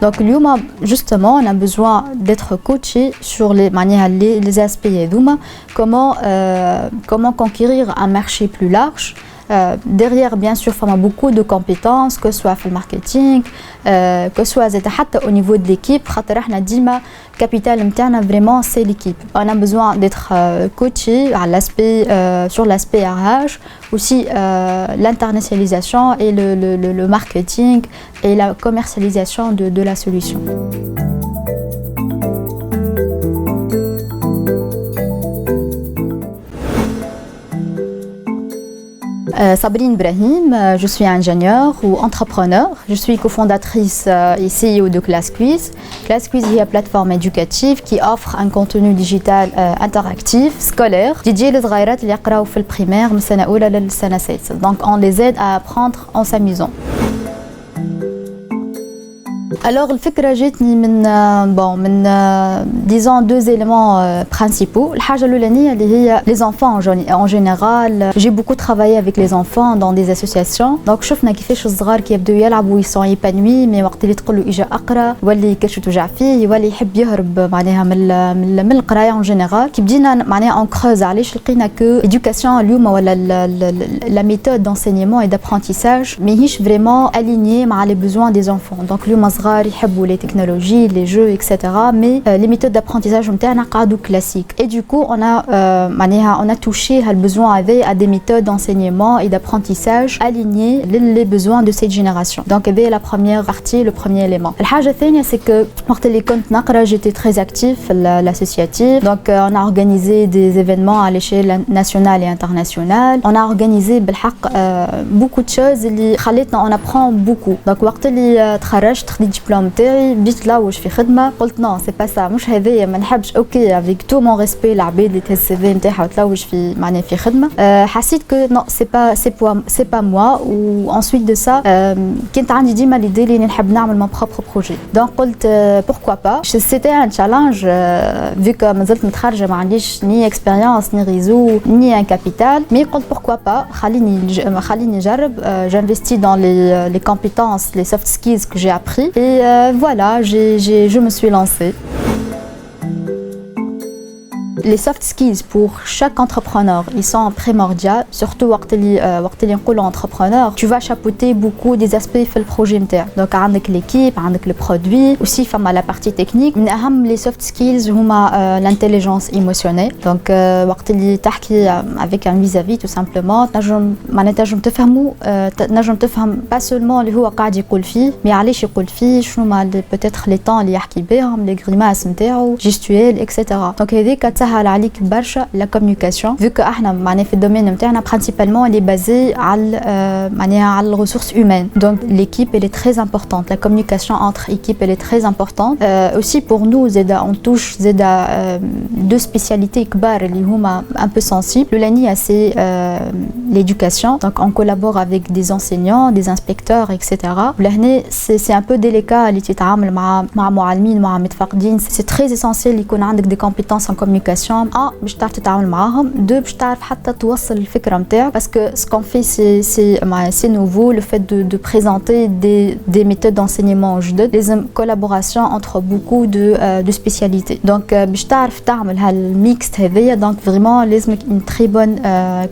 Donc اليوم justement on a besoin d'être coaché sur les aspects هذوما comment conquérir un marché plus large. Derrière, bien sûr, il y a beaucoup de compétences, que ce soit dans le marketing, que ce soit au niveau de l'équipe. Le capital vraiment, c'est l'équipe. On a besoin d'être coaché sur l'aspect RH, aussi l'internationalisation et le marketing et la commercialisation de la solution. Sabrine Brahim, je suis ingénieure ou entrepreneur. Je suis cofondatrice et CEO de ClassQuiz. ClassQuiz est une plateforme éducative qui offre un contenu digital interactif, scolaire, dédié aux صغيرات اللي يقراو في البريمير من سنة أولى للسنة السادسة. Donc on les aide à apprendre en s'amusant. Alors, الفكرة جاتني من disons deux éléments principaux. الحاجة الأولانية اللي هي les enfants en général. J'ai beaucoup travaillé avec les enfants dans des associations. Donc شفنا كيفاش الصغار كي يبداو يلعبوا ils sont épanouis mais وقت اللي تقول له اجا اقرا يولي كرشو توجع فيه يولي يحب يهرب معناها من القرايه en général. كي بدينا معناها on creuse علاش لقينا que l'éducation اليوم ولا la méthode d'enseignement et d'apprentissage ماهيش vraiment alignée مع les besoins des enfants. Donc اليوم صغار يحبوا les technologies, les jeux, etc. Mais les méthodes d'apprentissage نتاعنا قعدوا classiques. Et du coup, on a touché le besoin à des méthodes d'enseignement et d'apprentissage alignées les besoins de cette génération. Donc, c'est la première partie, le premier élément. الحاجة الثانية c'est que وقت اللي كنت نقرا j'étais très actif l'associatif. Donc, on a organisé des événements à l'échelle nationale et internationale. On a organisé بالحق beaucoup de choses اللي خلتنا on apprend beaucoup. Donc, وقت اللي تخرجت خديت diplôme تاعي بديت نلوج في خدمه قلت نو سي با سا مش هذايا ما نحبش اوكي افيك تو مون ريسبي العباد اللي تهز السي في نتاعها وتلوج في معناها في خدمه حسيت كو نو سي با موا و انسويت دو سا كنت عندي ديما ليدي اللي نحب نعمل مون بروبر بروجي دونك قلت بوركوا با سيتي ان تشالنج فيكو مازلت متخرجه ما عنديش ني اكسبيريونس ني ريزو ني ان كابيتال مي قلت بوركوا با خليني نجرب جانفيستي دون لي كومبيتونس لي سوفت سكيلز que j'ai appris et voilà, je me suis lancée. Les soft skills pour chaque entrepreneur, ils sont primordiaux, surtout وقت اللي نقولوا entrepreneur, tu vas chapeauter beaucoup des aspects في البروجي نتاعك. Donc عندك l'équipe, عندك le produit, aussi فما la partie technique. من أهم les soft skills هما l'intelligence émotionnelle. Donc وقت اللي تحكي avec un vis-à-vis tout simplement, تنجم تفهم pas seulement اللي هو قاعد يقول فيه, mais علاش يقول فيه, شنو ما peut-être les temps اللي يحكي بهم, les grimaces نتاعو, gestuelles, etc. Donc هذيك تسهل عليك برشا la communication vu que احنا معناها في الدومين نتاعنا principalement elle est basée على معناها على الressources humaines. Donc l'équipe elle est très importante, la communication entre équipes elle est très importante. Aussi pour nous زادا on touche زادا deux spécialités كبار اللي هما un peu sensibles. l'année c'est l'éducation, donc on collabore avec des enseignants, des inspecteurs, etc. لهنا c'est un peu délicat اللي تتعامل مع معلمين مع متفقدين. c'est très essentiel يكون عندك des compétences en communication. باش تعرف تتعامل معاهم, دو باش تعرف حتى توصل الفكره نتاعك parce que ce qu'on fait c'est nouveau, le fait de présenter des méthodes d'enseignement جدد. لازم collaboration entre beaucoup de spécialités. Donc باش تعرف تعمل هالميكس هذايا, donc vraiment لازمك une très bonne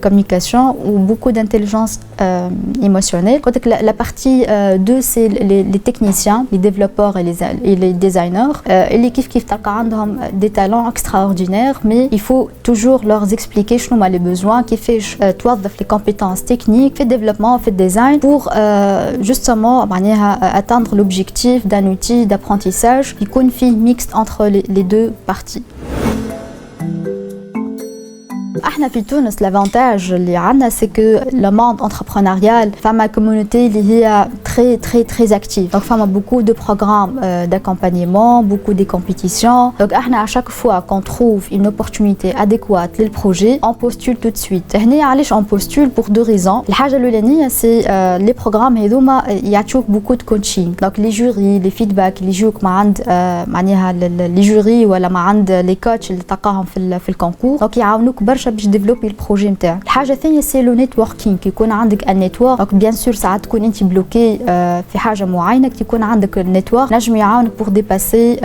communication ou beaucoup d'intelligence émotionnelle. قلت la partie 2 c'est les techniciens, les développeurs et les designers. اللي كيف تلقى عندهم des talents extraordinaires, mais il faut toujours leur expliquer شنو هما les besoins, كيفاش توظف les compétences techniques في الديفلوبمون في الديزاين pour justement معناها atteindre l'objectif d'un outil d'apprentissage يكون فيه mixte entre les deux parties. احنا في تونس l'avantage اللي عندنا c'est que le monde entrepreneurial فما communauté اللي هي très active. Donc فما beaucoup de programmes d'accompagnement, beaucoup de compétitions. Donc احنا à chaque fois qu'on trouve une opportunité adéquate لل projet, on postule tout de suite. هنا علاش on postule pour deux raisons. الحاجة الأولانية c'est les programmes هذوما يعطوك beaucoup de coaching. Donc les jurys, les feedbacks اللي يجوك مع عند معناها les jurys ولا مع عند les coachs اللي تلقاهم في الكونكور. Donc يعاونوك برشا باش ديفلوبي البروجي نتاعك. الحاجه الثانيه سي لو نيتوركينغ, يكون عندك ان نيتورك. بيان سور ساعات تكون انت بلوكي في حاجه معينه يكون عندك النتورك نجم يعاونك pour dépasser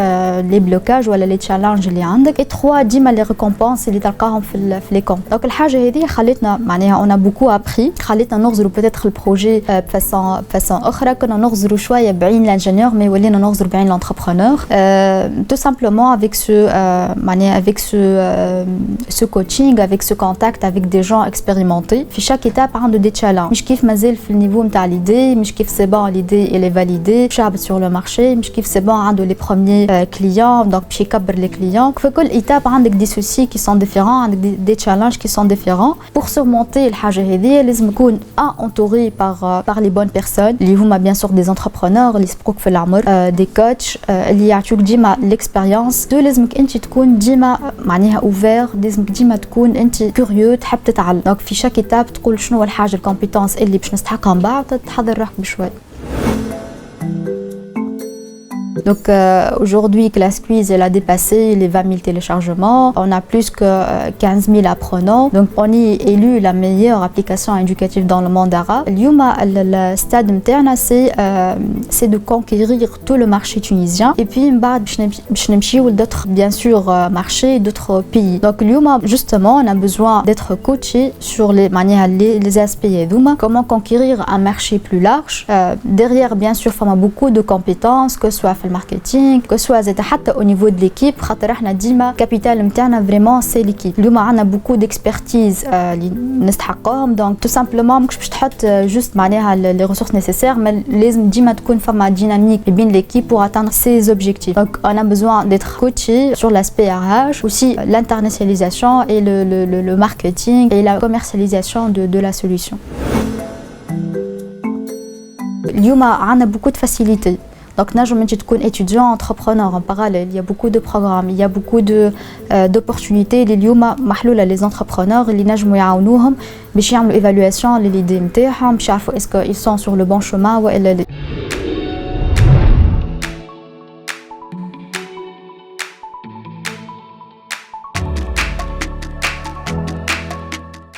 les blocages ولا les challenges اللي عندك. et 3 ديما les récompenses اللي تلقاهم في les comptes. donc الحاجه هذه خلتنا معناها on a beaucoup appris خلتنا نغزروا peut-être البروجي بفاسون اخرى. كنا نغزروا شويه بعين l'ingénieur mais ولينا نغزروا بعين l'entrepreneur tout simplement avec ce coaching, avec ce contact avec des gens expérimentés. في chaque étape عنده des challenges. مش كيف مازال في النيفو نتاع l'idée, مش كيف c'est bon l'idée elle est validée, شعبت sur le marché, مش كيف c'est bon عنده les premiers clients, donc باش يكبر les clients. في كل étape عندك des soucis qui sont différents, عندك des challenges qui sont différents. pour surmonter الحاجة هذه لازم يكون entouré par les bonnes personnes اللي هما bien sûr des entrepreneurs اللي يسبقوك في العمر, des coachs اللي يعطوك ديما l'expérience. لازمك انت تكون ديما معناها ouvert, لازمك ديما تكون انت curieux تحب تتعلم. دونك في شاك ايتاب تقول شنو الحاجه الكومبيتونس اللي باش نستحقها من بعد تحضر روحك بشوي. Donc aujourd'hui, Class Quiz elle a dépassé les 20 000 téléchargements. On a plus que 15 000 apprenants. Donc on est élu la meilleure application éducative dans le monde arabe. اليوم le stade interne c'est de conquérir tout le marché tunisien. Et puis من بعد باش نمشيو d'autres bien sûr marchés d'autres pays. Donc اليوم justement on a besoin d'être coaché sur les aspects هذوما. Comment conquérir un marché plus large. Derrière bien sûr on a beaucoup de compétences que ce soit marketing que soit زاد حتى au niveau de l'équipe خاطر احنا ديما كابيتال نتاعنا vraiment c'est l'équipe. اليوم عندنا beaucoup d'expertise اللي نستحقهم. donc tout simplement ماكش باش تحط juste معناها les ressources nécessaires mais لازم ديما تكون فما dynamique بين l'équipe pour atteindre ses objectifs. donc on a besoin d'être coaché sur l'aspect RH, aussi l'internationalisation et le marketing et la commercialisation de la solution. اليوم عندنا beaucoup de facilités. Donc, نجم انت تكون étudiant, entrepreneur en parallèle. Il y a beaucoup de programmes, il y a beaucoup d'opportunités اللي اليوم محلولة les entrepreneurs اللي نجموا يعاونوهم باش يعملوا évaluation للidée نتاعهم باش يعرفوا est-ce qu'ils sont sur le bon chemin ولا لا.